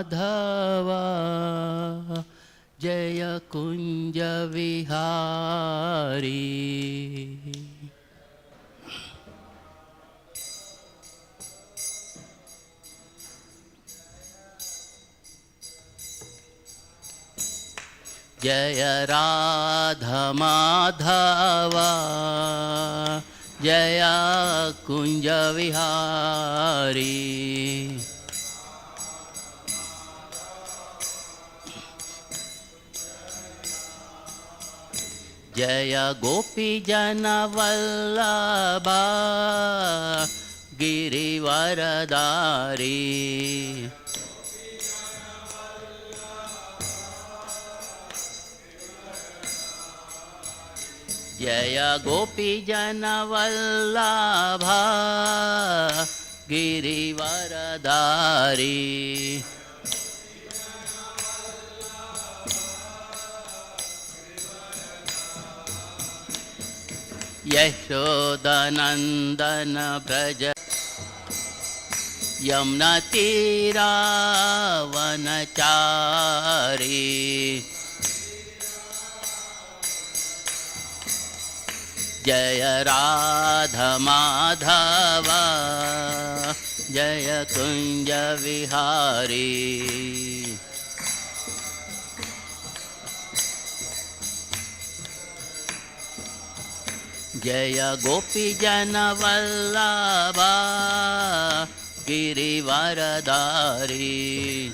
Madhava Jaya Kunja Vihari. Jaya Radha Madhava Jaya Kunja Vihari. Jaya Gopi Jana Vallabha Girivaradari. Jaya Gopi Jana Vallabha Girivaradari. Yashodanandana Braja Yamna Tira Vanachari. Jaya Radha Madhava Jaya Kunja Vihari. Jaya Gopi Jana Vallabha Girivaradari.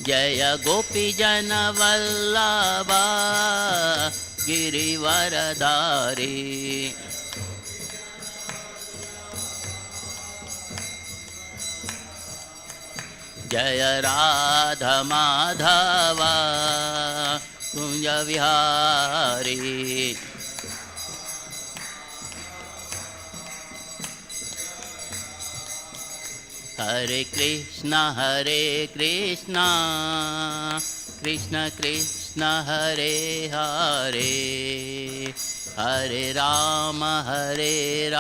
Jaya Gopi Jana Vallabha Girivaradari. Jaya Radha Madhava Kunja Vihari. Hare Krishna Krishna Krishna Hare Hare, Hare Rama Hare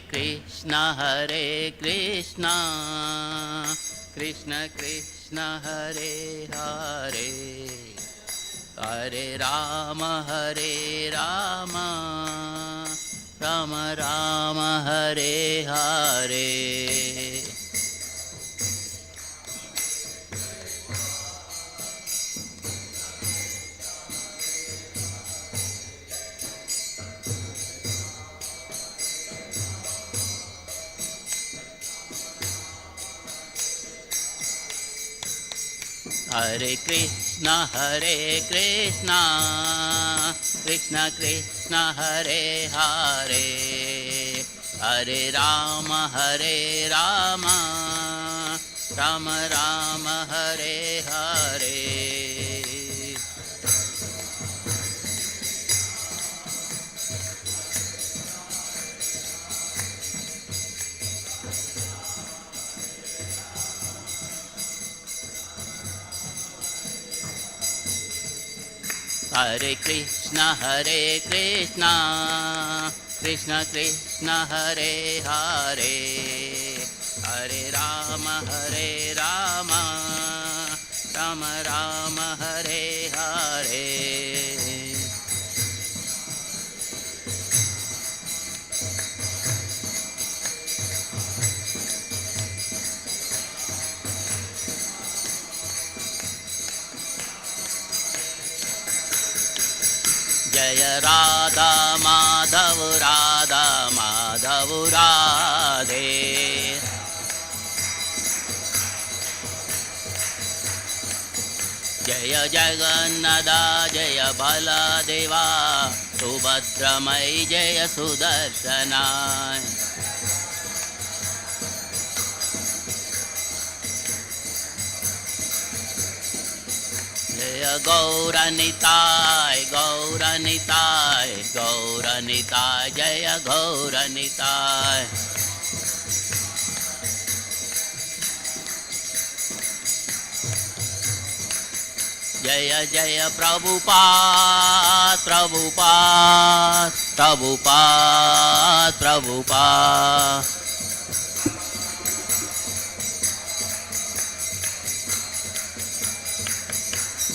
Krishna Krishna Krishna Hare Hare, Hare Rama Rama Rama Hare Hare. Hare Krishna Krishna Krishna Hare Hare, Hare Rama Rama Rama Hare Hare. Hare Krishna Krishna Krishna Hare Hare, Hare Rama Rama Rama Hare Hare. Jaya Radha Madhav Radhe, Jaya Jagannatha Jaya Baladeva, Subhadramai Jaya Sudarshana. Jaya Gauranitai Jaya Gauranitai. जय जय प्रभुपाद प्रभुपाद प्रभुपाद प्रभुपाद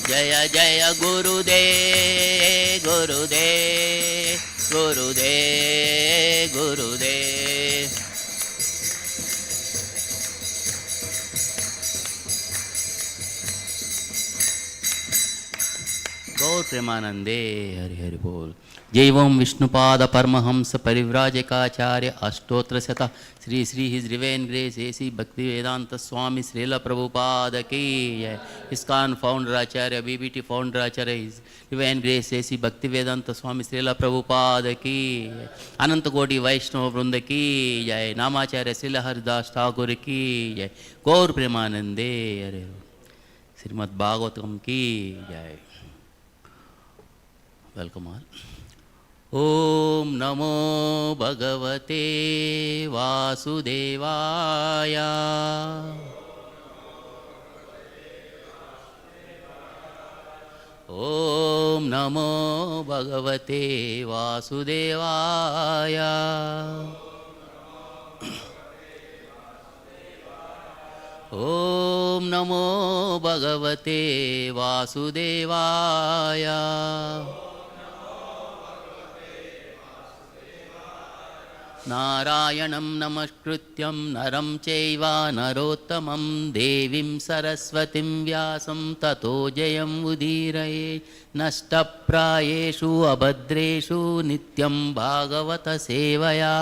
जय जय गुरुदेव गुरुदेव गुरुदेव गुरुदेव गौर प्रेमानंदे हरि हरि बोल। जय ओम विष्णुपाद परमहंस परिव्राजकाचार्य अष्टोत्र शत Shri Shri his divine grace AC भक्ति वेदांत स्वामी श्रील प्रभुपाद की जय। इस्कॉन फाउंडर आचार्य बीबीटी फाउंडर आचार्य हिज डिवाइन ग्रेस एसी भक्ति वेदांत स्वामी श्रील प्रभुपाद की जय। अनंत कोटि वैष्णव वृंद की जय। नामाचार्य श्रील हरिदास ठाकुर की जय। गौर प्रेमानंदे हरे श्रीमद्-भागवतम की जय। Welcome all. ओम नमो भगवते वासुदेवाय। ओम नमो भगवते वासुदेवाय। ओम नमो भगवते वासुदेवाय। नारायणं नमस्कृत्यं नरं चैव नरोत्तमं देवीं सरस्वतीं व्यासं ततो जयं उदीरये। नष्टप्रायेषु अभद्रेषु नित्यं भागवत सेवया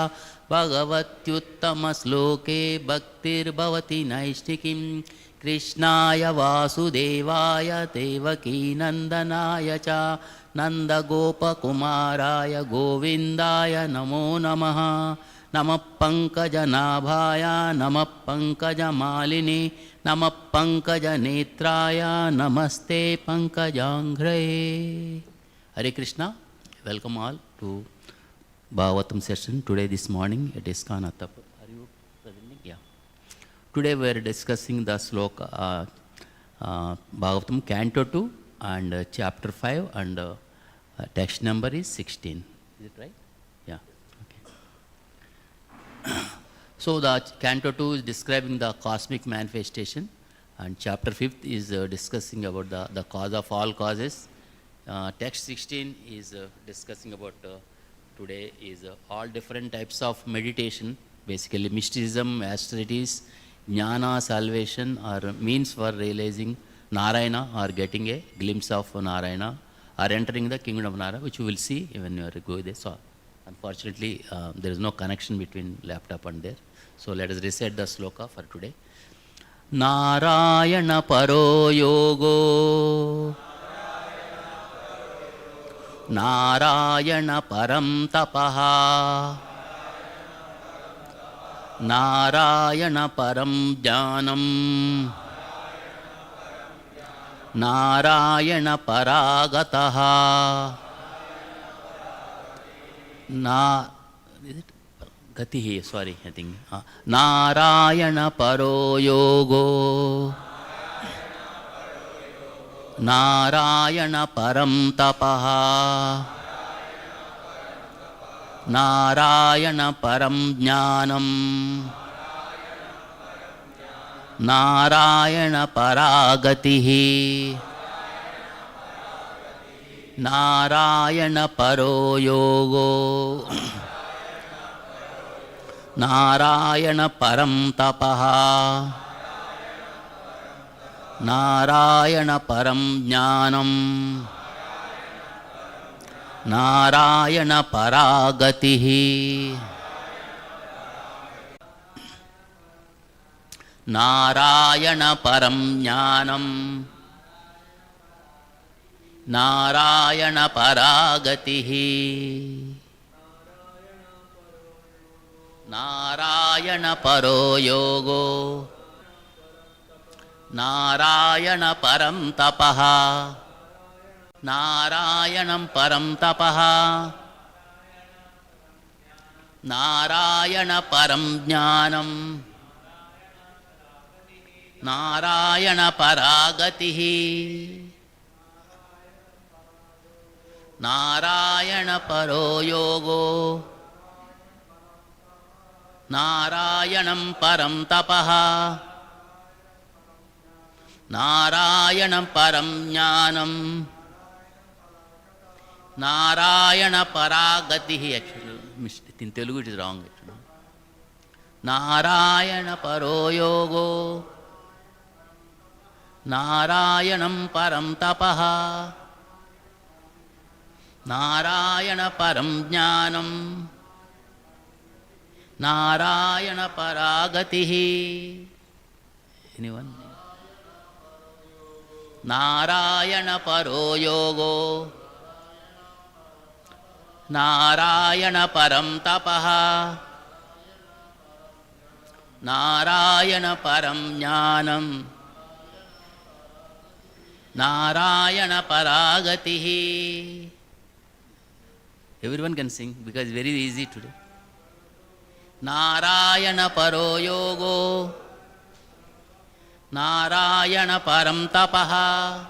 भगवत्युत्तमश्लोके भक्तिर्भवति नैष्टिकीं। कृष्णाय वासुदेवाय देवकीनन्दनाय च नन्दगोपकुमाराय गोविन्दाय नमो नमः। नमः पङ्कजनाभाय नमः पङ्कजमालिने नमः पङ्कजनेत्राय नमस्ते पङ्कजाङ्घ्रे। Hare Krishna, welcome all to Bhagavatam session today this morning at ISKCON Attapur. Are you presenting? Yeah. Today we are discussing the sloka Bhagavatam Canto 2 and chapter 5 and text number is 16. Is it right? Yeah. Okay. So the Canto 2 is describing the cosmic manifestation and chapter 5 is discussing about the cause of all causes. Text 16 is discussing about today is all different types of meditation, basically mysticism, austerities, jnana, salvation are means for realizing Narayana or getting a glimpse of Narayana or entering the kingdom of Narayana, which you will see when you are going there. So unfortunately there is no connection between laptop and there. So let us recite the sloka for today. Narayana paro yogo Narayana param tapaha Narayana param jnanam Narayana paragataha is it gatihi? Sorry, I think Narayana paro yogo Narayana param tapaha Narayana param jnanam Narayana paragatihi Narayana paro yogo Narayana param tapaha Narayana param jnanam Narayana paragatihi Narayana param jnanam Narayana paragatihi Narayana paro yogo Narayana param tapaha Narayanam param tapaha Narayana param jnanam Narayana paragatihi Narayana paro yogo, Narayanam param tapaha, Narayanam param jnanam, Narayana paragatihi. Actually, in Telugu it is wrong. Actually. Narayana paro yogo, Narayanam param tapaha, Narayana param jnanam, Narayana paragatihi. Anyone? Narayana paro yogo, Narayana param tapaha, Narayana param jnanam, Narayana paragatihi. Everyone can sing because it's very easy today. Narayana paro yogo, Narayana param tapaha,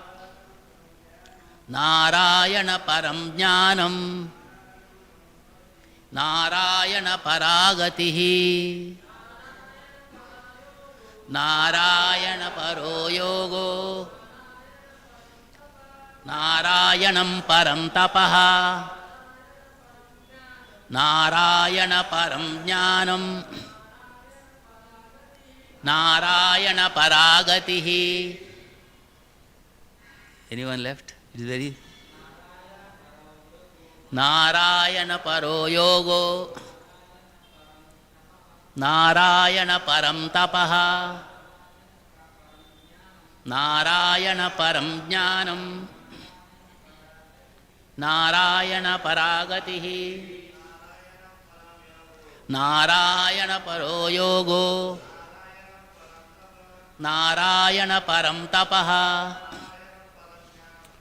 Narayana param jnanam, Narayana paragatihi. Narayana paro yogo, Narayanam param tapaha, Narayana param jnanam, Narayana paragatihi. Anyone left? It is very. Narayana paro yogo, Narayana param tapaha, Narayana param jnanam, Narayana paragatihi. Narayana paro yogo, Narayana param tapaha,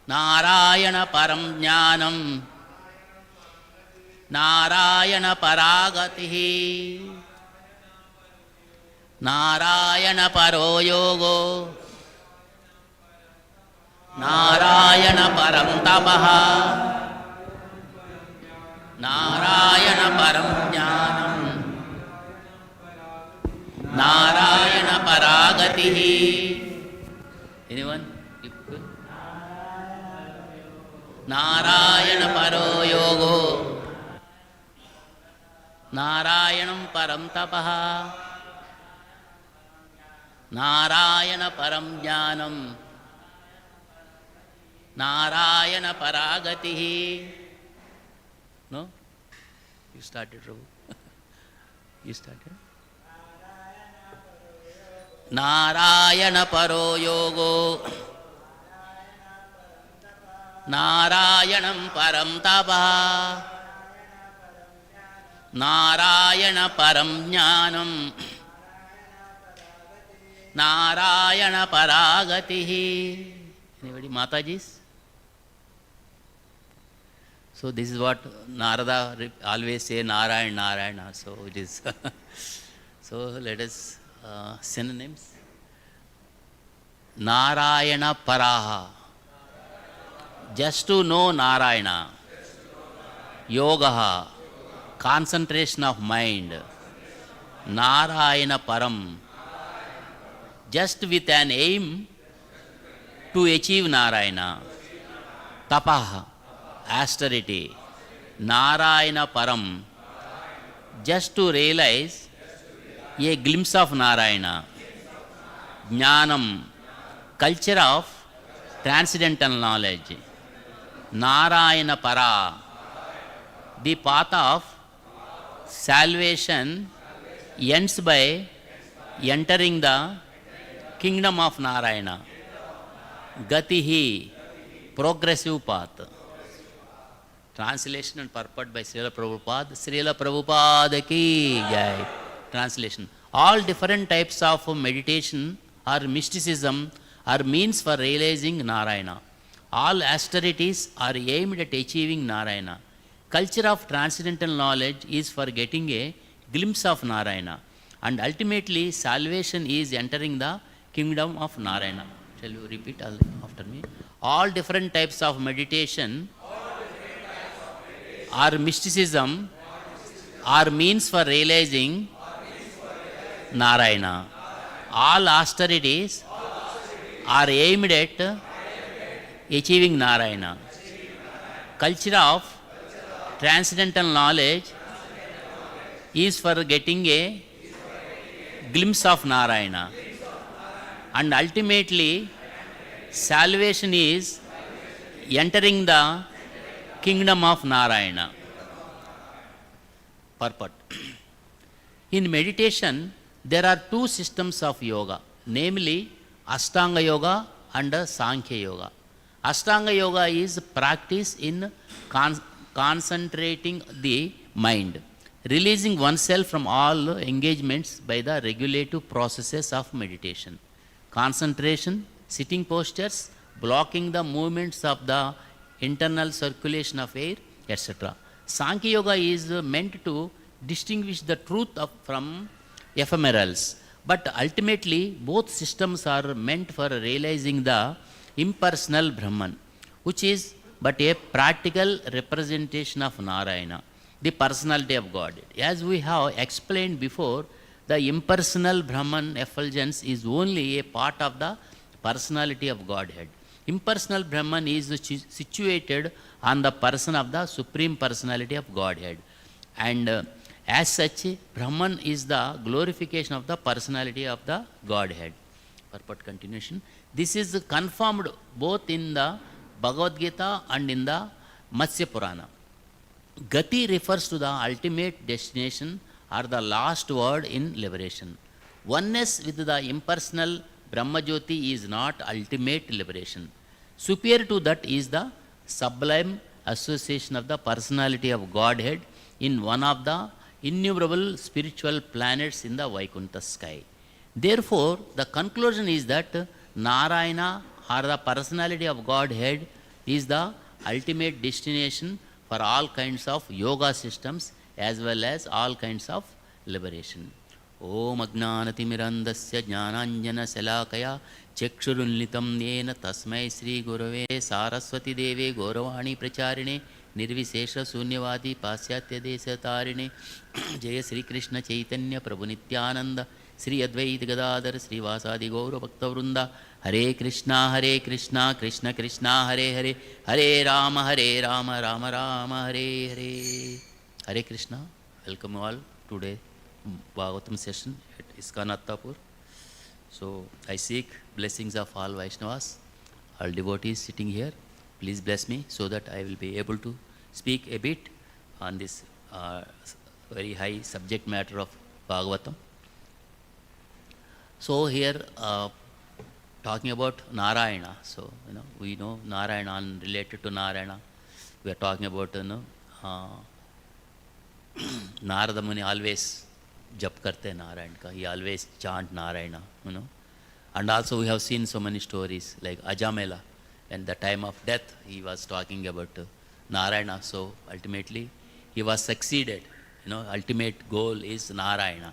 Narayana param jnanam, Narayana paragatihi. Narayana paro yogo, Narayana param tapaha, Narayana param jnanam, Narayana paragatihi. Anyone? Narayana paro yogo, Narayanam param tapaha, Narayana param jnanam, Narayana paragatihi. No? You started, Prabhu. You started. Narayana paro yogo, Narayanam param tapaha, Narayana param jnanam, Narayana paragatihi. Anybody? Mataji's? So this is what Narada always say, Narayana, Narayana. So it is. So let us synonyms. Narayana paraha. Just to know Narayana. Yogaha. Concentration of mind. Narayana param. Just with an aim to achieve Narayana. Tapaha. Austerity. Narayana param. Just to realize a glimpse of Narayana. Jnanam. Culture of transcendental knowledge. Narayana para. The path of salvation ends by entering the kingdom of Narayana. Gatihi. Progressive path. Translation and purport by Srila Prabhupada. Srila Prabhupada ki jai. Translation. All different types of meditation or mysticism are means for realizing Narayana. All austerities are aimed at achieving Narayana. Culture of transcendental knowledge is for getting a glimpse of Narayana. And ultimately, salvation is entering the kingdom of Narayana. Shall you repeat after me? All different types of meditation or mysticism or means for realizing Narayana. All austerities are aimed at achieving Narayana. Culture of transcendental knowledge is for getting a glimpse of Narayana. And ultimately, salvation is entering the kingdom of Narayana. Purport. In meditation, there are two systems of yoga, namely Ashtanga Yoga and Sankhya Yoga. Ashtanga Yoga is practice in concentrating the mind, releasing oneself from all engagements by the regulative processes of meditation. Concentration, sitting postures, blocking the movements of the internal circulation of air, etc. Sankhya Yoga is meant to distinguish the truth from ephemerals. But ultimately, both systems are meant for realizing the impersonal Brahman, which is but a practical representation of Narayana, the personality of God. As we have explained before, the impersonal Brahman effulgence is only a part of the personality of Godhead. Impersonal Brahman is situated on the person of the Supreme Personality of Godhead. And as such, Brahman is the glorification of the personality of the Godhead. Purport continuation. This is confirmed both in the Bhagavad Gita and in the Matsya Purana. Gati refers to the ultimate destination or the last word in liberation. Oneness with the impersonal Brahmajyoti is not ultimate liberation. Superior to that is the sublime association of the personality of Godhead in one of the innumerable spiritual planets in the Vaikuntha sky. Therefore, the conclusion is that Narayana or the personality of Godhead is the ultimate destination for all kinds of yoga systems as well as all kinds of liberation. Om Agnanatimirandasya Jnananjana Salakaya Chekshurunlitam Yena Tasmai Sri Gurave Saraswati Deve Gauravani Pracharine Nirvisesha Sunyavadi Pasyatya Desa Tarine Jaya Sri Krishna Chaitanya Prabhu Nityananda Sri Advaita Gadadhar Sri Vasadi Gaura Bhakta Vrunda Hare Krishna Krishna Krishna Hare Hare Hare Rama Rama Rama Hare Hare. Hare Krishna. Welcome all today Bhagavatam session at ISKCON Attapur. So I seek blessings of all Vaishnavas, all devotees sitting here. Please bless me so that I will be able to speak a bit on this very high subject matter of Bhagavatam. So here talking about Narayana. So we know Narayana and related to Narayana. We are talking about Narada Muni always jap karte Narayana ka. He always chant Narayana, And also we have seen so many stories like Ajamela. And the time of death, he was talking about Narayana. So ultimately, he was succeeded. Ultimate goal is Narayana.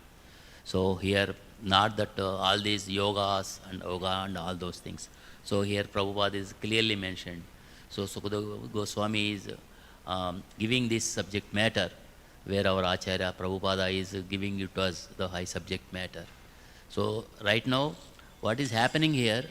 So here, not that all these yogas and yoga and all those things. So here, Prabhupada is clearly mentioned. So Sukadeva Goswami is giving this subject matter, where our Acharya Prabhupada is giving it to us the high subject matter. So right now, what is happening here,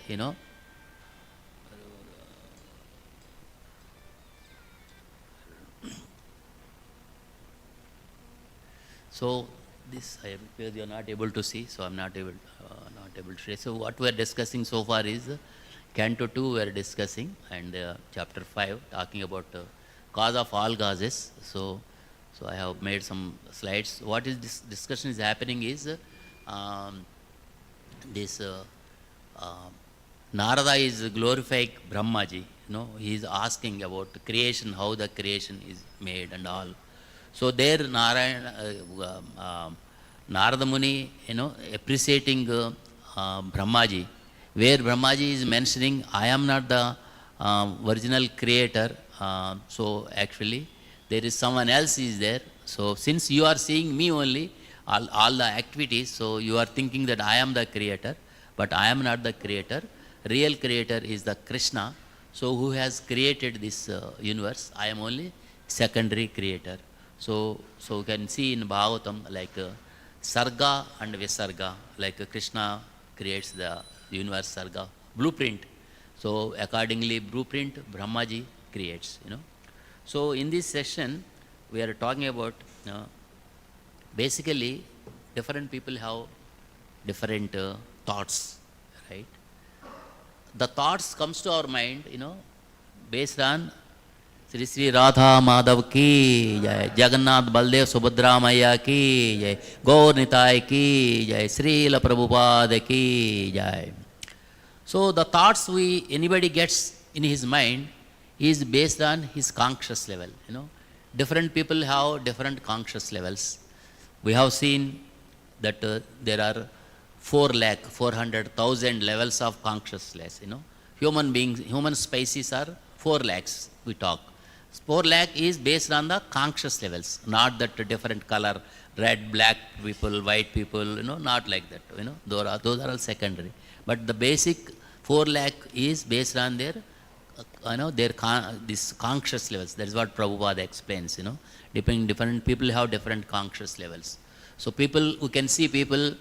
So this you are not able to see, so I'm not able to share. So what we are discussing so far is Canto 2 we are discussing, and Chapter 5 talking about cause of all causes. So I have made some slides. What is this discussion is happening is Narada is glorifying Brahmaji. He is asking about creation, how the creation is made and all. So there Narada Muni, appreciating Brahmaji, where Brahmaji is mentioning, I am not the original creator. So actually, there is someone else is there. So since you are seeing me only, all the activities, so you are thinking that I am the creator, but I am not the creator. Real creator is the Krishna. So who has created this universe? I am only secondary creator. So you can see in Bhagavatam like Sarga and Visarga, like Krishna creates the universe Sarga, blueprint. So accordingly, blueprint Brahmaji creates, So in this session, we are talking about, basically, different people have different thoughts, right? The thoughts comes to our mind, based on Sri Radha Madhav ki jai, Jagannath Baldev Subhadra Maya ki jai, Gaur Nitai ki jai, Srila Prabhupada ki jai. So the thoughts anybody gets in his mind is based on his conscious level, Different people have different conscious levels. We have seen that there are 400,000 levels of consciousness, Human species are 4 lakhs, we talk. 4 lakh is based on the conscious levels, not that different color, red, black people, white people, not like that, those are all secondary. But the basic 4 lakh is based on their, this conscious levels. That is what Prabhupada explains, different people have different conscious levels. So we can see people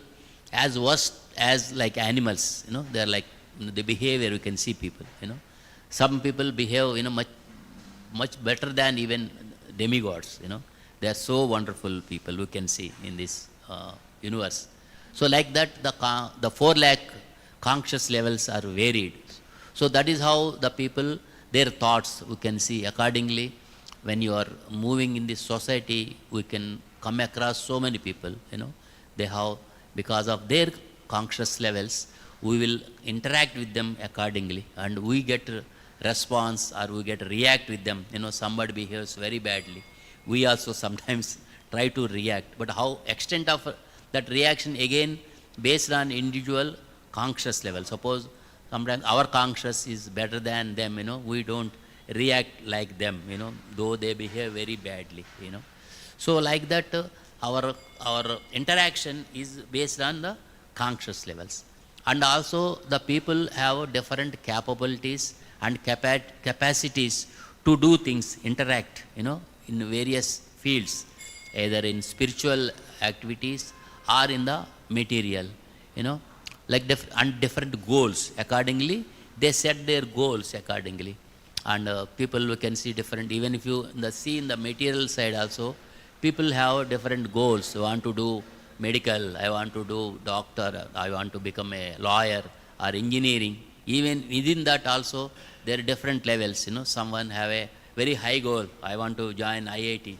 as worst as like animals, they are like, the behavior we can see people, Some people behave, much better than even demigods, They are so wonderful people we can see in this universe. So like that, the 4 lakh conscious levels are varied. So that is how the people, their thoughts we can see accordingly. When you are moving in this society, we can come across so many people, they have, because of their conscious levels, we will interact with them accordingly, and we get response or we get react with them. Somebody behaves very badly, we also sometimes try to react, but how extent of that reaction again based on individual conscious level. Suppose sometimes our conscious is better than them, we don't react like them, though they behave very badly, So like that, our interaction is based on the conscious levels. And also the people have different capabilities and capacities to do things, interact, in various fields, either in spiritual activities or in the material, like and different goals. Accordingly, they set their goals accordingly. And people we can see different, even if you see in the material side also, people have different goals. I want to do medical, I want to do doctor, I want to become a lawyer or engineering. Even within that also, there are different levels. Someone have a very high goal, I want to join IIT.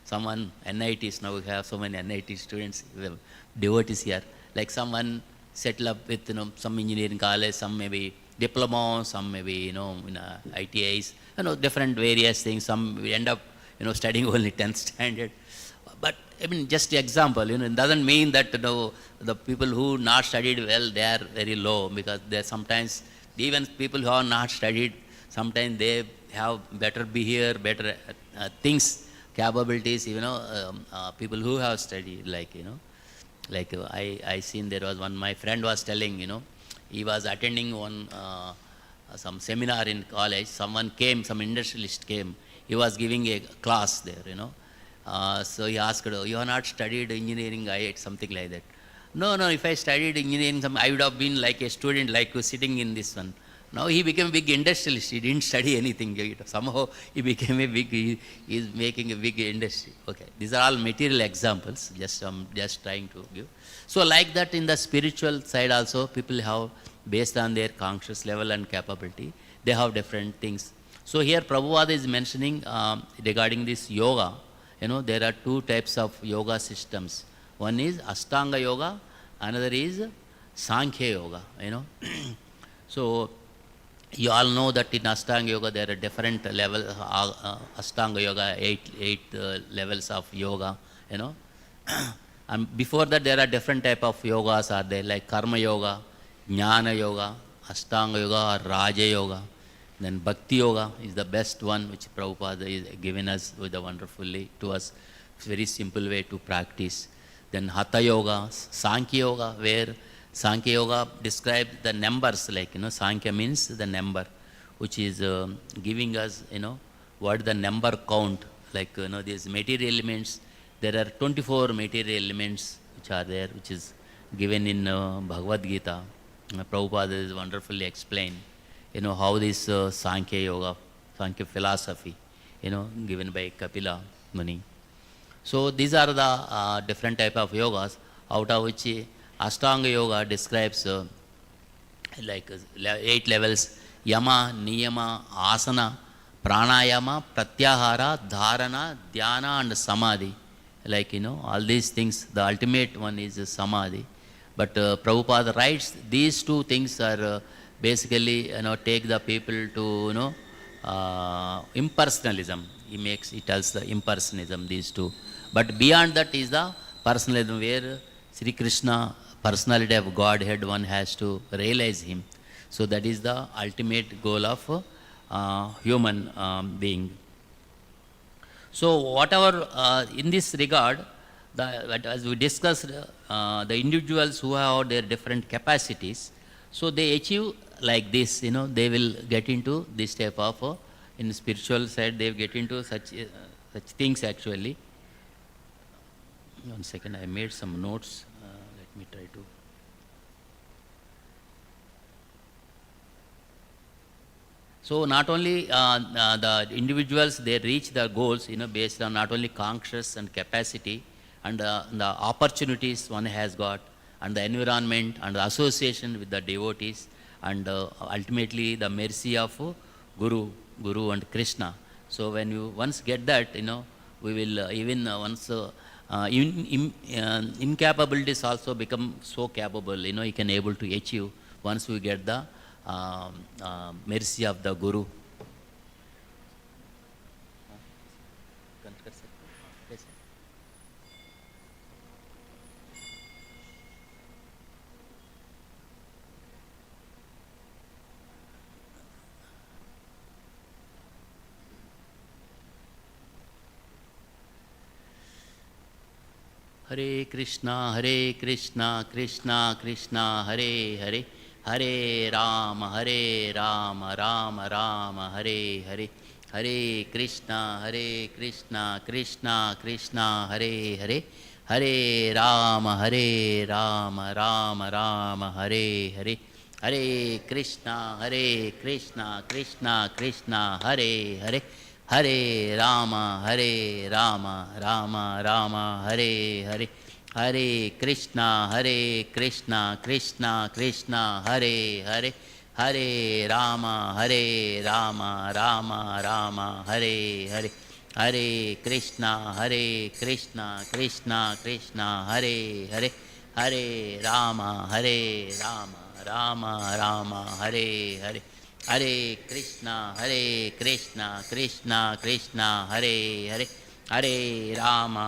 Someone NITs, now we have so many NIT students, we have devotees here. Like someone settle up with some engineering college, some maybe diploma, some maybe in ITIs, different various things. Some we end up studying only 10th standard. But I mean, just example, it doesn't mean that the people who not studied well, they are very low, because they sometimes, even people who have not studied, sometimes they have better behavior, better things, capabilities, people who have studied, like I seen there was one, my friend was telling, he was attending one some seminar in college. Someone came, some industrialist came. He was giving a class there, So he asked, you have not studied engineering, something like that. No, if I studied engineering, I would have been like a student, like sitting in this one. Now he became a big industrialist. He didn't study anything. Somehow he became he is making a big industry. Okay, these are all material examples. I'm just trying to give. So like that, in the spiritual side also, people have, based on their conscious level and capability, they have different things. So here Prabhupada is mentioning regarding this yoga, there are 2 types of yoga systems. One is Ashtanga yoga, another is Sankhya yoga, So you all know that in Ashtanga yoga there are different levels, Ashtanga yoga, 8 levels of yoga, And before that there are different type of yogas are there, like Karma yoga, Jnana yoga, Ashtanga yoga, or Raja yoga. Then Bhakti yoga is the best one, which Prabhupada is given us with a wonderfully to us. It's a very simple way to practice. Then Hatha yoga, Sankhya yoga, where Sankhya yoga describes the numbers, like, Sankhya means the number, which is giving us, what the number count, like these material elements. There are 24 material elements which are there, which is given in Bhagavad Gita. Prabhupada is wonderfully explained, how this Sankhya Yoga, Sankhya philosophy, given by Kapila Muni. So these are the different type of yogas, out of which Ashtanga Yoga describes 8 levels: Yama, Niyama, Asana, Pranayama, Pratyahara, Dharana, Dhyana and Samadhi. All these things, the ultimate one is Samadhi. But Prabhupada writes these two things are basically, take the people to, impersonalism. He tells the impersonalism, these two. But beyond that is the personalism, where Sri Krishna, personality of Godhead, one has to realize him. So that is the ultimate goal of human being. So whatever in this regard, as we discussed, the individuals who have their different capacities, so they achieve like this, they will get into this type of, in spiritual side, they get into such things actually. One second, I made some notes. Let me try to. So not only the individuals, they reach the goals, based on not only conscious and capacity and the opportunities one has got, and the environment and the association with the devotees, and ultimately the mercy of Guru and Krishna. So when you once get that, we will even once incapabilities also become so capable, you can able to achieve once we get the mercy of the Guru. Hare Krishna, Krishna Krishna, Hare Hare, Hare Rama, Rama Rama, Hare Hare, Hare Krishna, Krishna Krishna, Hare Hare, Hare Rama, Rama Rama, Hare Hare, Hare Krishna, Krishna Krishna, Hare Hare, Hare Rama, Rama Rama, Hare Hare, Hare Krishna, Krishna Krishna, Hare Hare, Hare Rama, Rama Rama, Hare Hare, Hare Krishna, Krishna Krishna, Hare Hare, Hare Rama, Rama Rama, Hare Hare, Hare Krishna, Krishna Krishna, Hare Hare, Hare Rama,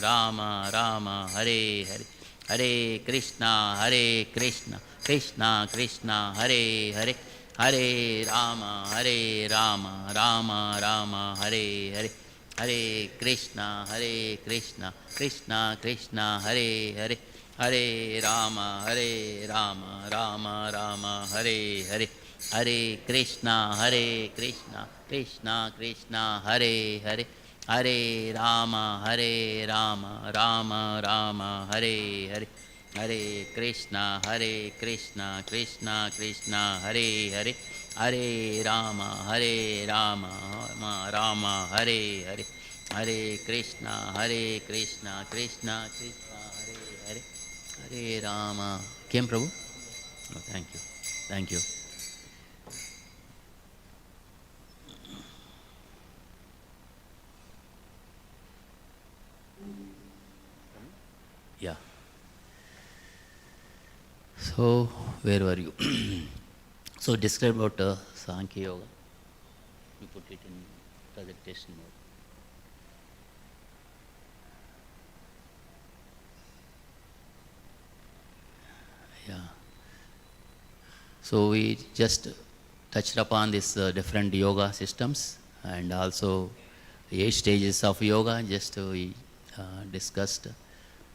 Rama Rama, Hare Hare, Hare Krishna, Krishna Krishna, Hare Hare, Hare Rama, Rama Rama, Hare Hare, Hare Krishna, Krishna Krishna, Hare Hare, Hare Rama, Rama Rama, Hare Hare, Hare Krishna, Krishna Krishna, Hare Hare, Hare Rama, Rama Rama, Hare Hare, Hare Krishna, Krishna Krishna, Hare Hare, Hare Rama, Rama, Hare Hare, Hare Krishna, Krishna Krishna, Hare Hare, Hare Rama. Came, Prabhu? Oh, thank you. Yeah. So, where were you? So, describe about Sankhya Yoga. You put it in presentation mode. Yeah. So, we just touched upon this different yoga systems, and also 8 stages of yoga, just we discussed.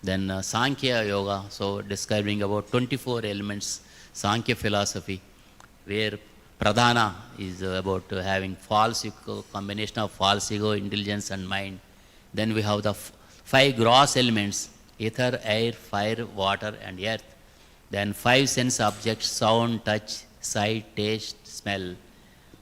Then Sankhya Yoga, so describing about 24 elements, Sankhya philosophy, where Pradhana is about having false ego, combination of false ego, intelligence and mind. Then we have the five gross elements, ether, air, fire, water and earth. Then five sense objects, sound, touch, sight, taste, smell.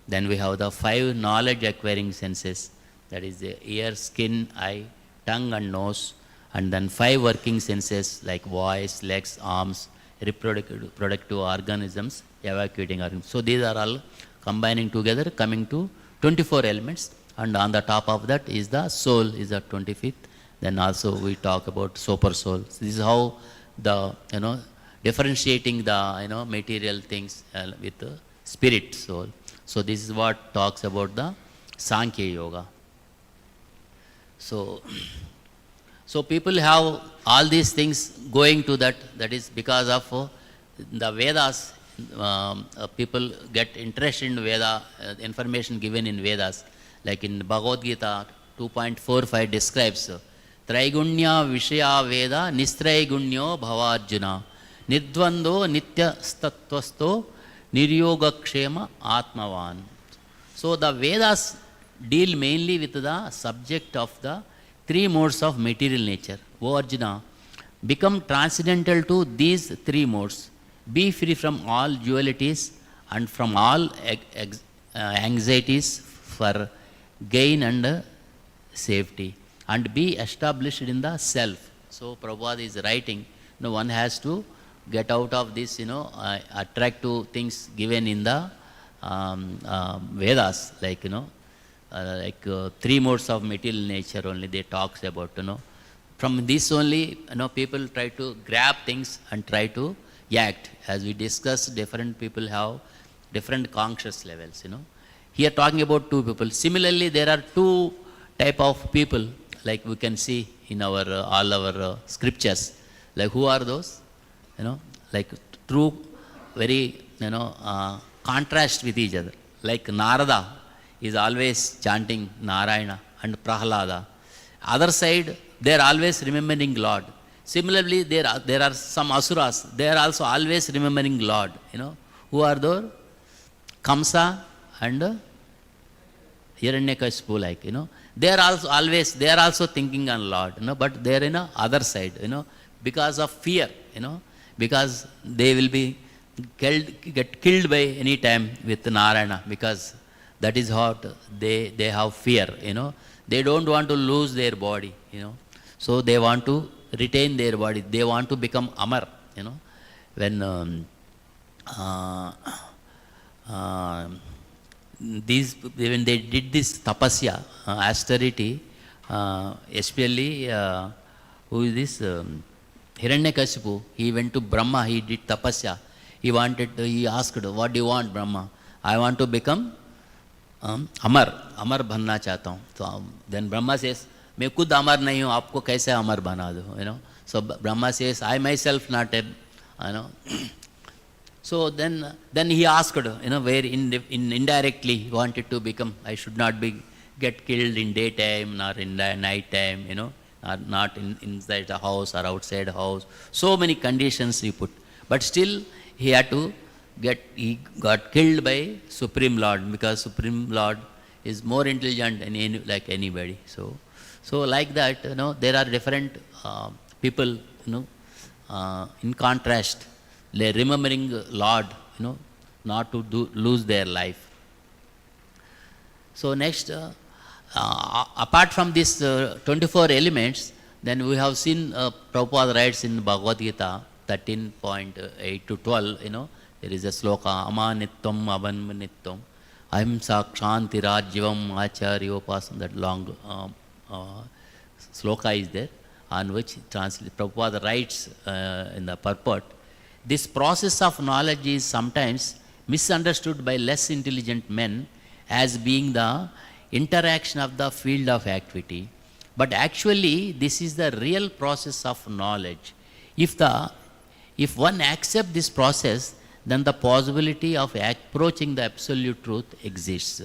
Then we have the five knowledge acquiring senses, that is the ear, skin, eye, tongue and nose. And then five working senses like voice, legs, arms, reproductive organisms, evacuating organs. So these are all combining together, coming to 24 elements. And on the top of that is the soul, is the 25th. Then also we talk about super soul. So this is how the, differentiating the, material things with the spirit soul. So this is what talks about the Sankhya Yoga. So people have all these things going to that. That is because of the Vedas. People get interested in Veda, information given in Vedas. Like in Bhagavad Gita 2.45 describes Traigunya Vishaya Veda Nistraigunyo Bhavarjuna Nidvando Nitya Statvasto Niryogakshema Atmavan. So the Vedas deal mainly with the subject of the three modes of material nature. O Arjuna, become transcendental to these three modes. Be free from all dualities and from all anxieties for gain and safety, and be established in the self. So Prabhupada is writing, one has to get out of this, attractive things given in the Vedas, like, three modes of material nature only they talks about, From this only, people try to grab things and try to act. As we discussed, different people have different conscious levels, Here talking about two people. Similarly, there are two type of people, like we can see in our all our scriptures. Like who are those? Like true, very, contrast with each other. Like Narada is always chanting Narayana and Prahlada. Other side, they are always remembering Lord. Similarly, there are some asuras. They are also always remembering Lord. Who are those? Kamsa and Hiranyakashipu, like, they are also always, they are also thinking on Lord, but they are in a other side, because of fear, because they will be get killed by any time with Narayana, because that is what they have fear, They don't want to lose their body, So they want to retain their body. They want to become Amar, When when they did this tapasya, austerity, especially who is this Hiranyakashipu, he went to Brahma, he did tapasya. He asked, what do you want, Brahma? I want to become Amar बनना चाहता हूँ. So then Brahma says, मैं खुद अमर नहीं हूँ, आपको कैसे अमर बना दो, So Brahma says, I myself not a, So then he asked, where indirectly he wanted to become. I should not get killed in daytime nor in the night time, or not inside the house or outside the house. So many conditions he put, but still he got killed by Supreme Lord, because Supreme Lord is more intelligent than like anybody. So like that, there are different people, in contrast. They are remembering Lord, not to lose their life. So next, apart from these 24 elements, then we have seen Prabhupada writes in Bhagavad Gita 13.8 to 12, there is a sloka, amanitvam avanmanitvam, ahimsa kshanti rajyavam acharyopasan, that long sloka is there, on which Prabhupada writes in the purport. This process of knowledge is sometimes misunderstood by less intelligent men as being the interaction of the field of activity. But actually, this is the real process of knowledge. If one accepts this process, then the possibility of approaching the absolute truth exists.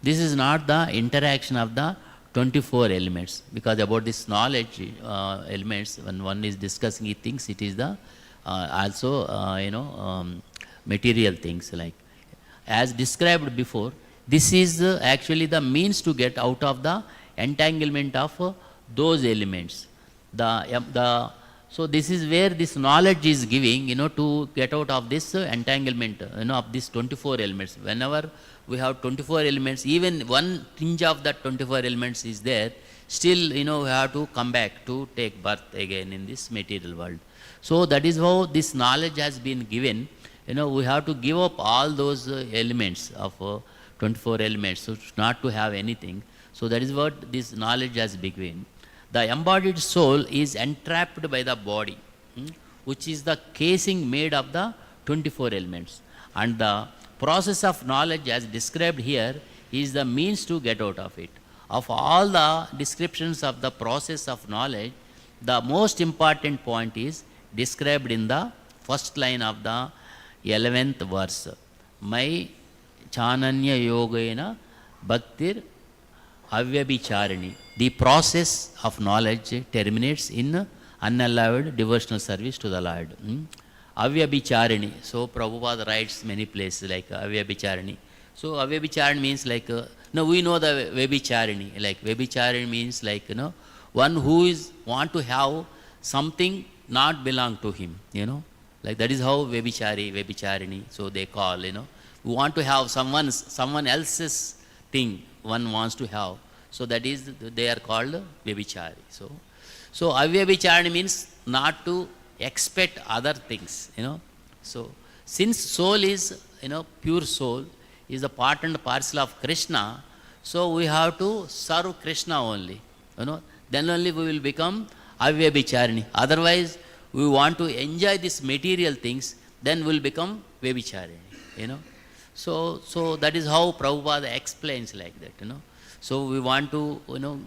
This is not the interaction of the 24 elements, because about this knowledge elements, when one is discussing, he thinks it is the also material things, like as described before, this is actually the means to get out of the entanglement of those elements. So this is where this knowledge is giving, to get out of this entanglement, of these 24 elements. Whenever we have 24 elements, even one tinge of that 24 elements is there, still, we have to come back to take birth again in this material world. So that is how this knowledge has been given. We have to give up all those elements of 24 elements, so not to have anything. So that is what this knowledge has been given. The embodied soul is entrapped by the body, which is the casing made of the 24 elements. And the process of knowledge as described here is the means to get out of it. Of all the descriptions of the process of knowledge, the most important point is described in the first line of the 11th verse. Mai chananya yogena bhaktir avyabhicharini. The process of knowledge terminates in unallowed devotional service to the Lord. Avyabhicharini. So Prabhupada writes many places like Avyabhicharini. So Avyabhicharini means like, we know the Vyabhicharini. Like Vyabhicharini means like, one who is want to have something not belong to him, Like that is how Vyabhicharini, so they call, We want to have someone else's thing one wants to have. So that is, they are called Vyabhichari. So Avyabhicharini means not to expect other things, So since soul is, pure soul is a part and parcel of Krishna, so we have to serve Krishna only, Then only we will become Avyabhicharini. Otherwise, we want to enjoy these material things, then we will become Vyabhicharini, So that is how Prabhupada explains like that, So we want to,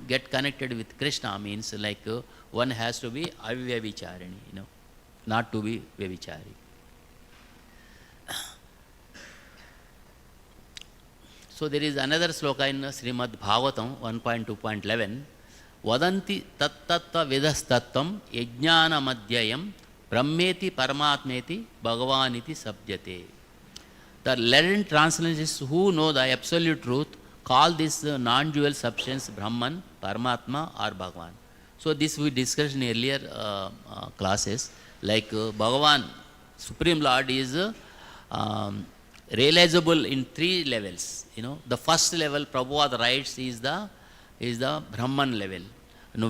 get connected with Krishna means like one has to be Avyabhicharini, not to be Vyabhichari. So there is another sloka in Śrīmad-Bhāgavatam 1.2.11. Vadanti tattattva vidastattam yajnana madhyayam brahmeti paramatmeti bhagavaniti sabdyate. The learned translations who know the absolute truth call this non-dual substance Brahman, Paramatma or Bhagavan. So this we discussed in earlier classes. Like Bhagavan, Supreme Lord is realizable in 3 levels. The first level Prabhupada writes is the Brahman level,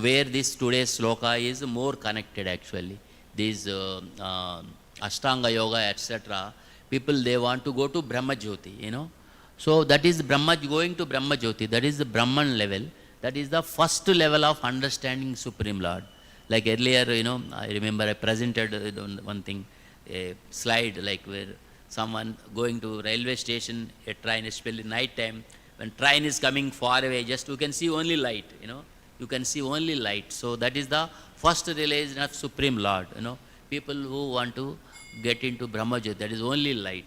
where this today's sloka is more connected actually. These Ashtanga Yoga, etc. People, they want to go to Brahma Jyoti, So that is going to Brahma Jyoti. That is the Brahman level. That is the first level of understanding Supreme Lord. Like earlier, I remember I presented one thing, a slide like where someone going to railway station, a train, especially night time, when train is coming far away, just you can see only light, You can see only light. So that is the first realization of Supreme Lord, People who want to get into Brahma Jyoti, that is only light,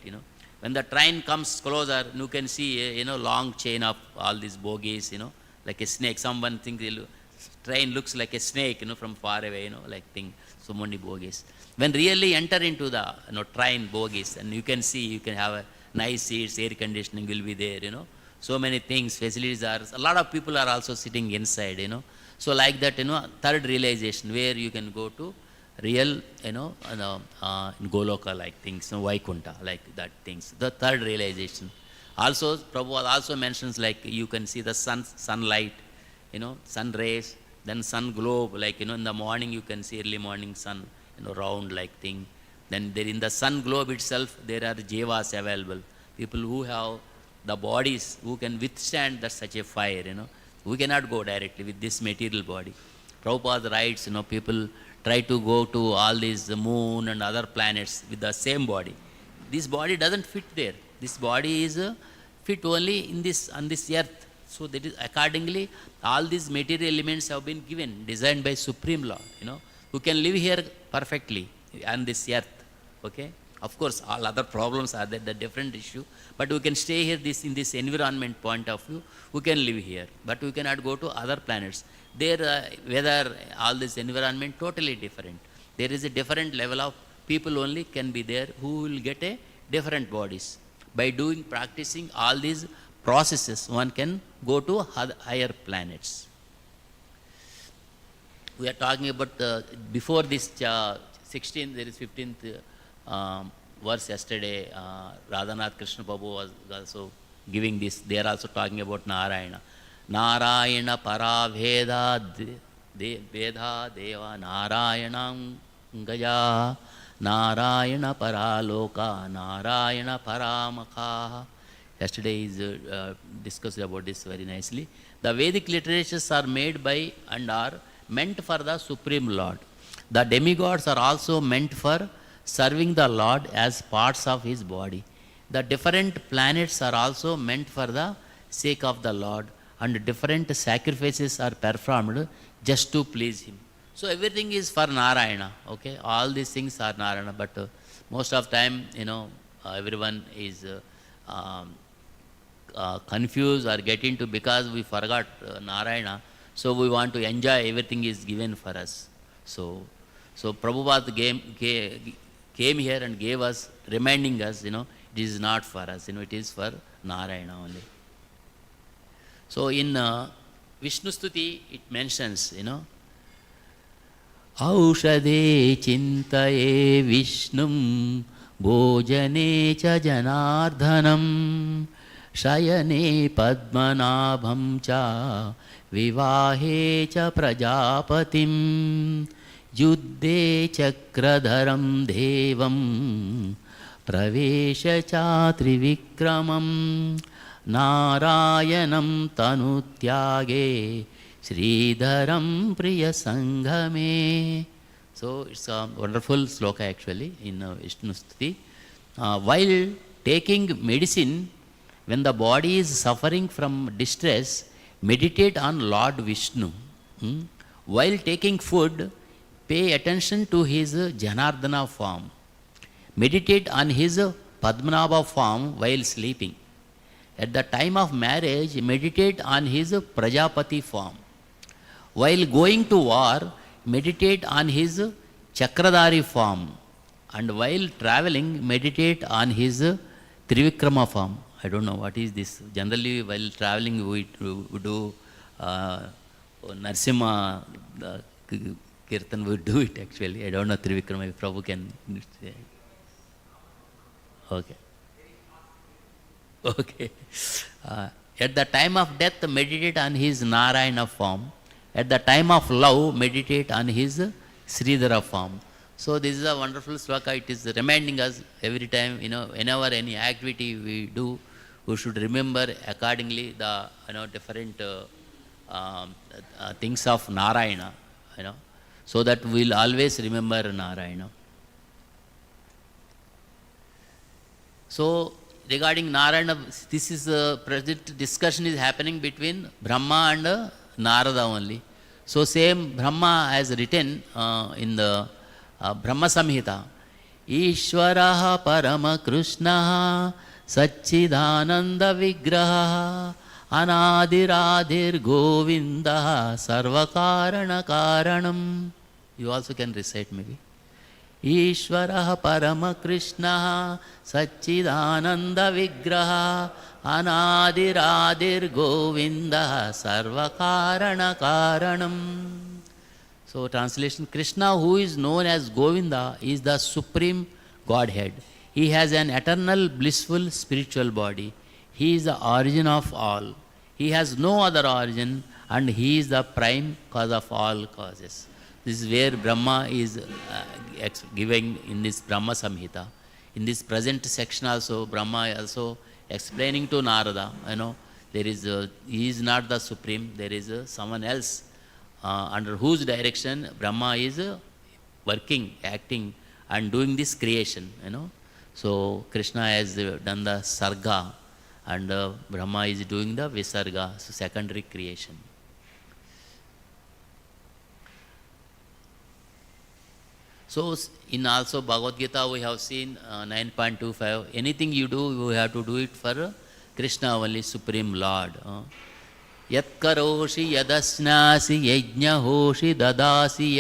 When the train comes closer, you can see a long chain of all these bogies, like a snake. Someone thinks train looks like a snake, from far away, like thing. So many bogies. When really enter into the train bogies, and you can see, you can have a nice seats, air conditioning will be there, So many things, facilities are. A lot of people are also sitting inside, So like that, third realization where you can go to real, in Goloka like things, Vaikunta like that things. The third realization. Also, Prabhupada also mentions like you can see the sunlight, sun rays, then sun globe, like, in the morning you can see early morning sun, round like thing. Then there in the sun globe itself, there are jivas available. People who have the bodies, who can withstand such a fire, We cannot go directly with this material body. Prabhupada writes, people try to go to all these, the moon and other planets with the same body. This body doesn't fit there. This body is fit only on this earth. So that is accordingly, all these material elements have been given, designed by Supreme Lord, who can live here perfectly on this earth. Okay? Of course, all other problems are there, the different issue. But we can stay here in this environment point of view, we can live here. But we cannot go to other planets. There, weather, all this environment, totally different. There is a different level of people only can be there who will get a different bodies. by doing, practicing all these processes, one can go to higher planets. We are talking about before this 16th, there is 15th verse yesterday. Radhanath Krishna Prabhu was also giving this. They are also talking about Narayana. Narayana Paraveda Veda Deva Narayanam Gaya Narayana Paraloka Narayana Paramakha. Yesterday is discussed about this very nicely. The Vedic literatures are made by and are meant for the Supreme Lord. The demigods are also meant for serving the Lord as parts of his body. The different planets are also meant for the sake of the Lord, and different sacrifices are performed just to please him. So everything is for Narayana, okay? All these things are Narayana, but most of time, everyone is confused or get into, because we forgot Narayana, so we want to enjoy everything is given for us. So Prabhupada came here and gave us, reminding us, it is not for us, it is for Narayana only. So in Vishnu Stuti, it mentions, Aushade chintaye Vishnum bhojane cha janardhanam shayane padmanabham cha vivahe cha prajapatim yuddhe chakradharam devam pravesha cha trivikramam Narayanam tanutyage Sridharam priya sanghame. So it's a wonderful sloka actually in Vishnu Stuti. While taking medicine, when the body is suffering from distress, meditate on Lord Vishnu. While taking food, pay attention to his Janardana form. Meditate on his Padmanabha form while sleeping. At the time of marriage, meditate on his Prajapati form. While going to war, meditate on his Chakradhari form. And while traveling, meditate on his Trivikrama form. I don't know what is this. Generally, while traveling, we do Narsimha Kirtan, we do it actually. I don't know Trivikrama, if Prabhu can say. Okay. Okay. At the time of death, meditate on his Narayana form. At the time of love, meditate on his Sridhara form. So this is a wonderful sloka. It is reminding us every time, whenever any activity we do, we should remember accordingly the different things of Narayana, so that we will always remember Narayana. So regarding Narayana, this is present discussion is happening between Brahma and Narada only. So same Brahma has written in the Brahma Samhita, Ishvaraha Parama Krishnaha Satchidananda Vigraha Anadiradir Govinda Sarvakarana Karanam. You also can recite maybe. Ishvaraha Parama Krishna Satchidananda Vigraha Anadiradir Govinda Sarvakarana Karanam. So translation, Krishna, who is known as Govinda, is the supreme Godhead. He has an eternal blissful spiritual body. He is the origin of all. He has no other origin, and he is the prime cause of all causes. This is where Brahma is giving in this Brahma Samhita. In this present section also, Brahma also explaining to Narada, there is he is not the supreme, there is someone else under whose direction Brahma is working, acting and doing this creation, So Krishna has done the Sarga and Brahma is doing the Visarga, so secondary creation. So in also Bhagavad Gita we have seen 9.25, anything you do, you have to do it for Krishna only, Supreme Lord. Yat karoshi yadasnasi yajna hoshi dadasi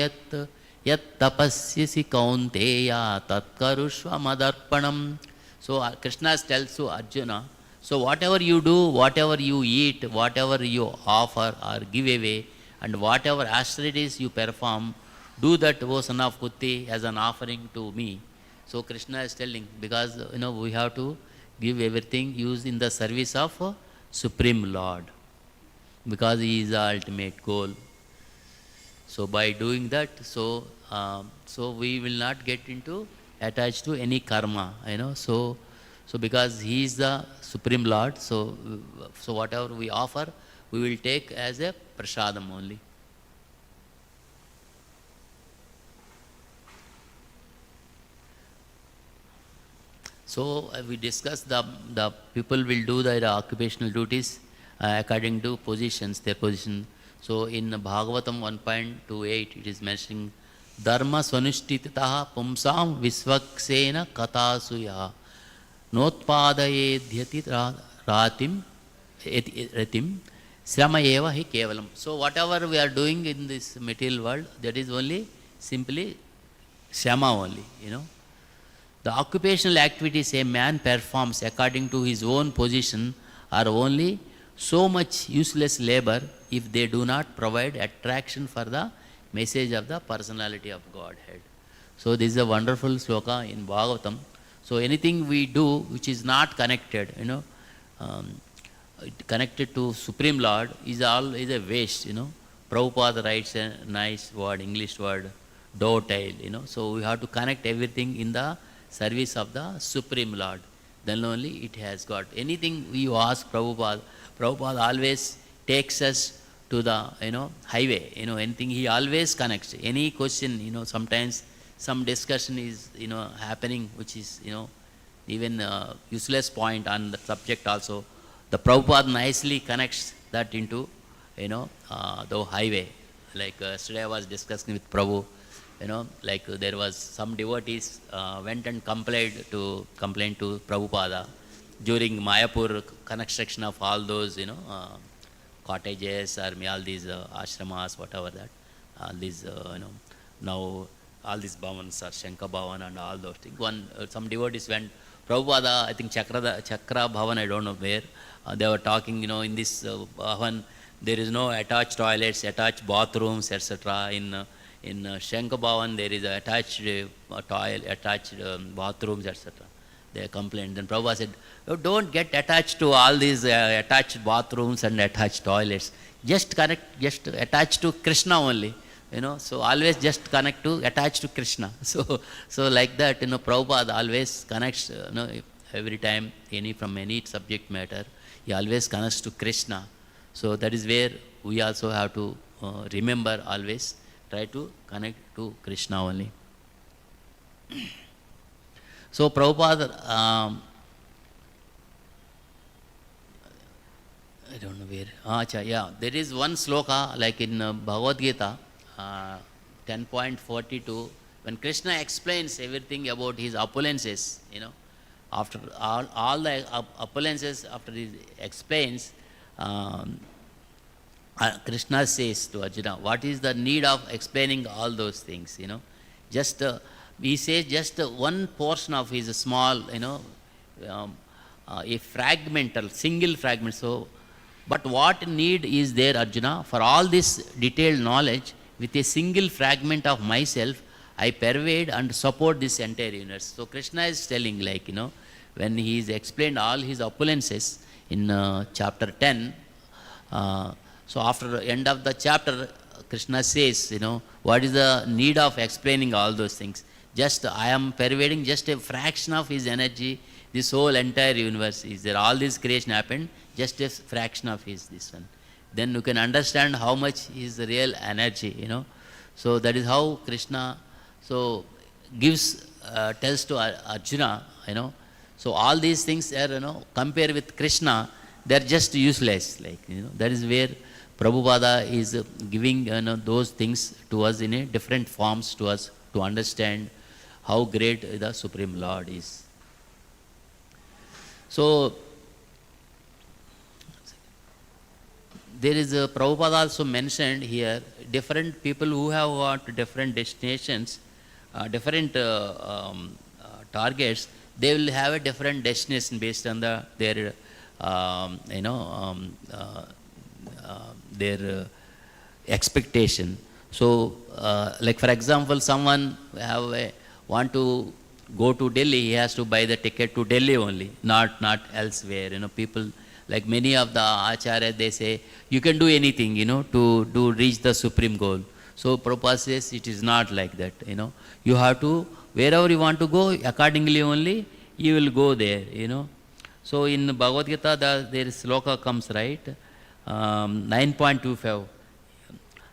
yat tapasyasi kaunteya tat karushva madarpanam So Krishna tells to Arjuna, so whatever you do, whatever you eat, whatever you offer or give away, and whatever austerities you perform, do that, O son of Kutti, as an offering to me. So Krishna is telling, because we have to give everything used in the service of Supreme Lord, because He is the ultimate goal. So by doing that, so we will not get into attached to any karma, So because He is the Supreme Lord, so whatever we offer, we will take as a prasadam only. So we discussed the people will do their occupational duties according to positions, their position. So in Bhagavatam 1.28, it is mentioning dharma swanushtitaha pumsam visvaksena katasuya notpadayedhyati ratim srama eva hi kevalam. So whatever we are doing in this material world, that is only simply shrama only, The occupational activities a man performs according to his own position are only so much useless labor if they do not provide attraction for the message of the personality of Godhead. So this is a wonderful sloka in Bhagavatam. So anything we do which is not connected, connected to Supreme Lord is a waste, Prabhupada writes a nice word, English word, dovetail, So we have to connect everything in the service of the Supreme Lord. Then only it has got. Anything you ask Prabhupada always takes us to the, highway. Anything he always connects. Any question, sometimes some discussion is, happening, which is, even useless point on the subject also. The Prabhupada nicely connects that into, the highway. Like yesterday I was discussing with Prabhu, like there was some devotees went and complained to Prabhupada during Mayapur construction of all those, cottages or all these ashramas, whatever that, all these, now all these bhavans are Shankar Bhavan and all those things. Some devotees went, Prabhupada, I think Chakra Bhavan, I don't know where, they were talking, in this Bhavan, there is no attached toilets, attached bathrooms, etc. In Shankar Bhavan, there is attached toilet, attached bathrooms, etc. They complained. Then Prabhupada said, don't get attached to all these attached bathrooms and attached toilets. Just attach to Krishna only. So always just attach to Krishna. So like that, Prabhupada always connects, every time from any subject matter, he always connects to Krishna. So that is where we also have to remember always, try to connect to Krishna only. So Prabhupada, I don't know where. There is one sloka like in Bhagavad Gita 10.42, when Krishna explains everything about his opulences, after all the opulences, after he explains, Krishna says to Arjuna, what is the need of explaining all those things, he says just one portion of his small, a fragmental, single fragment. So, but what need is there, Arjuna, for all this detailed knowledge? With a single fragment of myself, I pervade and support this entire universe. So Krishna is telling, when he is explained all his opulences in chapter 10, so after the end of the chapter, Krishna says, what is the need of explaining all those things? Just I am pervading just a fraction of his energy, this whole entire universe is there. All this creation happened, just a fraction of his this one. Then you can understand how much is the real energy, So that is how Krishna gives, tells to Arjuna, So all these things are, compare with Krishna, they are just useless. That is where Prabhupada is giving those things to us in a different forms to us to understand how great the Supreme Lord is. So there is Prabhupada also mentioned here, different people who have got different destinations, different targets, they will have a different destination based on their their expectation. So, like for example, someone want to go to Delhi, he has to buy the ticket to Delhi only, not elsewhere. People like many of the acharyas, they say you can do anything, to reach the supreme goal. So Prabhupada says it is not like that. You have to, wherever you want to go, accordingly only you will go there. So in Bhagavad Gita, there is sloka comes, right? 9.25.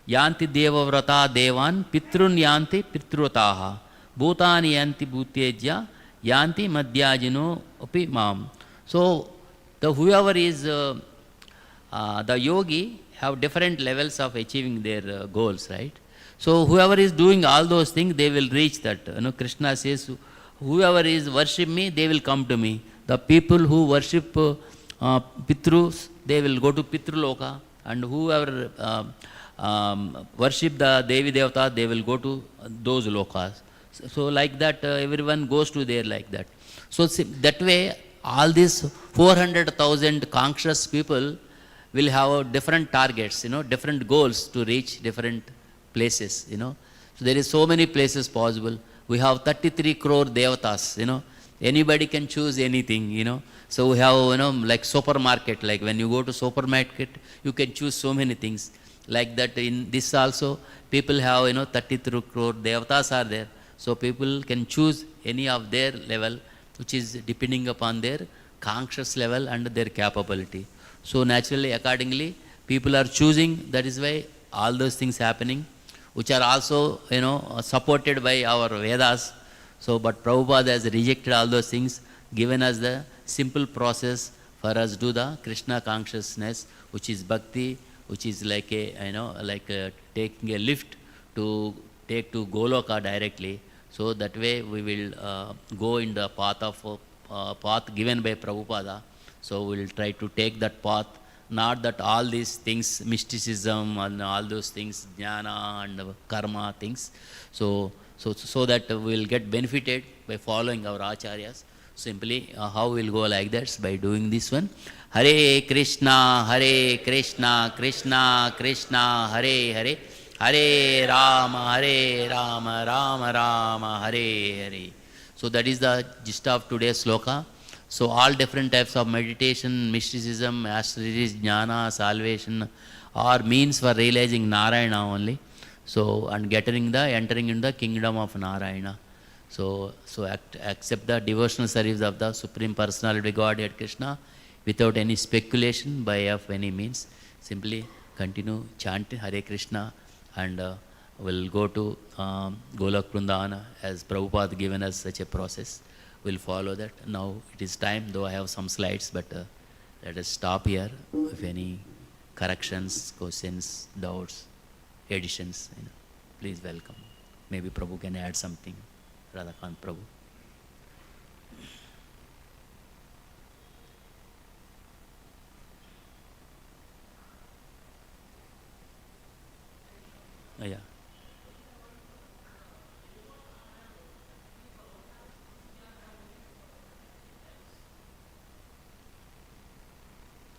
Yanti devavrata devan pitrun yanti pitrutaha bhutani yanti bhutejya yanti madhyajino api mam. So the whoever is the yogi have different levels of achieving their goals, right? So whoever is doing all those things, they will reach that. Krishna says, whoever is worship me, they will come to me. The people who worship Pitrus, they will go to Pitruloka, and whoever worship the Devi Devata, they will go to those lokas. So like that, everyone goes to there like that. So that way, all these 400,000 conscious people will have different targets, different goals to reach different places, So there is so many places possible. We have 33 crore devatas, Anybody can choose anything, So we have, like supermarket, like when you go to supermarket, you can choose so many things. Like that in this also, people have, 33 crore devatas are there. So people can choose any of their level, which is depending upon their conscious level and their capability. So naturally, accordingly, people are choosing. That is why all those things happening, which are also, supported by our Vedas. So, but Prabhupada has rejected all those things, given us the simple process for us to do the Krishna consciousness, which is bhakti, which is like taking a lift to take to Goloka directly. So that way we will go in the path given by Prabhupada. So we will try to take that path, not that all these things, mysticism and all those things, jnana and karma things. So that we will get benefited by following our acharyas. Simply how we will go like that by doing this one. Hare Krishna, Krishna Krishna, Hare Hare, Hare Rama, Rama Rama, Hare Hare. So that is the gist of today's sloka. So all different types of meditation, mysticism, astrology, jnana, salvation are means for realizing Narayana only. So and entering in the kingdom of Narayana. So accept the devotional service of the Supreme Personality Godhead Krishna without any speculation by of any means. Simply continue chanting Hare Krishna and we'll go to Golok Vrindavana as Prabhupada given us such a process. We'll follow that. Now it is time, though I have some slides, but let us stop here. If any corrections, questions, doubts, additions, please welcome. Maybe Prabhu can add something. Radhakant Prabhu. Yeah.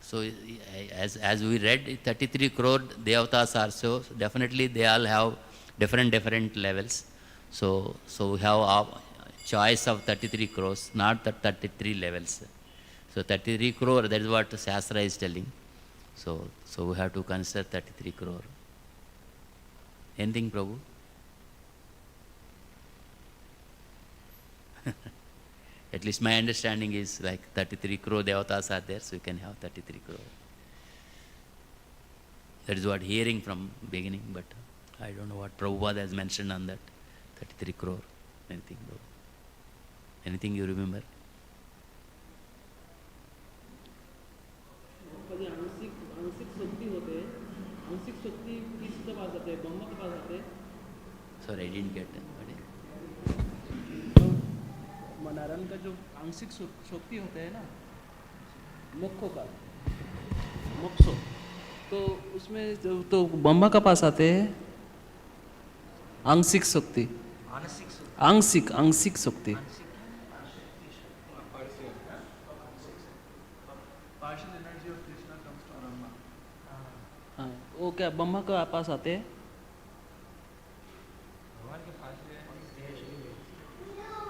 So as we read, 33 crore devatas are so definitely they all have different levels. So we have a choice of 33 crores, not the 33 levels. So 33 crore, that is what Shastra is telling. So we have to consider 33 crore. Anything, Prabhu? At least my understanding is like 33 crore devatas are there, so you can have 33 crore. That is what hearing from beginning, but I don't know what Prabhupada has mentioned on that. 33 crore. Anything, Prabhu? Anything you remember? Sorry, I didn't get it. Narayan का जो आंशिक शक्ति होता है ना, मोक्षो, तो उसमें तो ब्रह्मा का पास आते हैं आंशिक शक्ति, आंशिक शक्ति, वो क्या ब्रह्मा के पास आते हैं?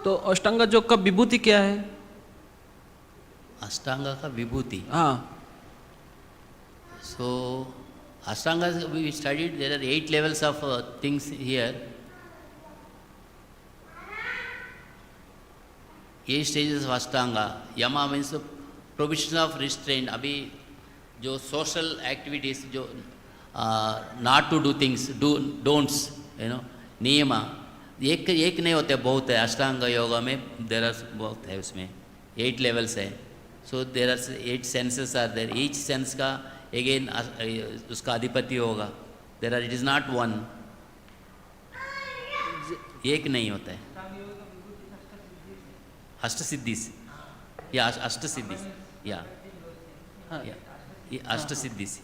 तो अष्टांग योग का विभूति क्या है? अष्टांगा का विभूति. हाँ. So, Ashtanga, we studied, there are 8 levels of things here. 8 stages of Ashtanga. Yama means the provision of restraint. Abhi, jo social activities, jo not to do things, don'ts, niyama. एक नहीं होते, बहुत है. अष्टांग योगा में there are बहुत है, उसमें 8 levels है. So there are 8 senses are there. Each sense का again उसका अधिपति होगा. There are, it is not one. एक नहीं होता है. अष्ट सिद्धि से, या अष्ट सिद्धि से, या अष्ट सिद्धि से.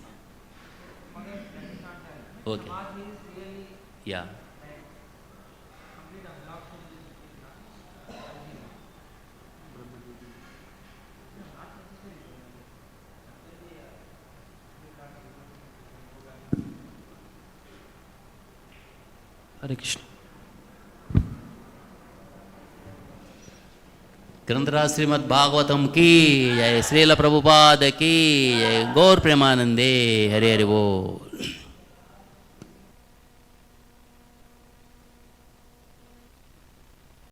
ओके, या हरे कृष्ण. ग्रंथराज श्रीमद्-भागवतम की जय. श्रील प्रभुपाद की जय. गौर प्रेमानंदे. हरे हरे बोल.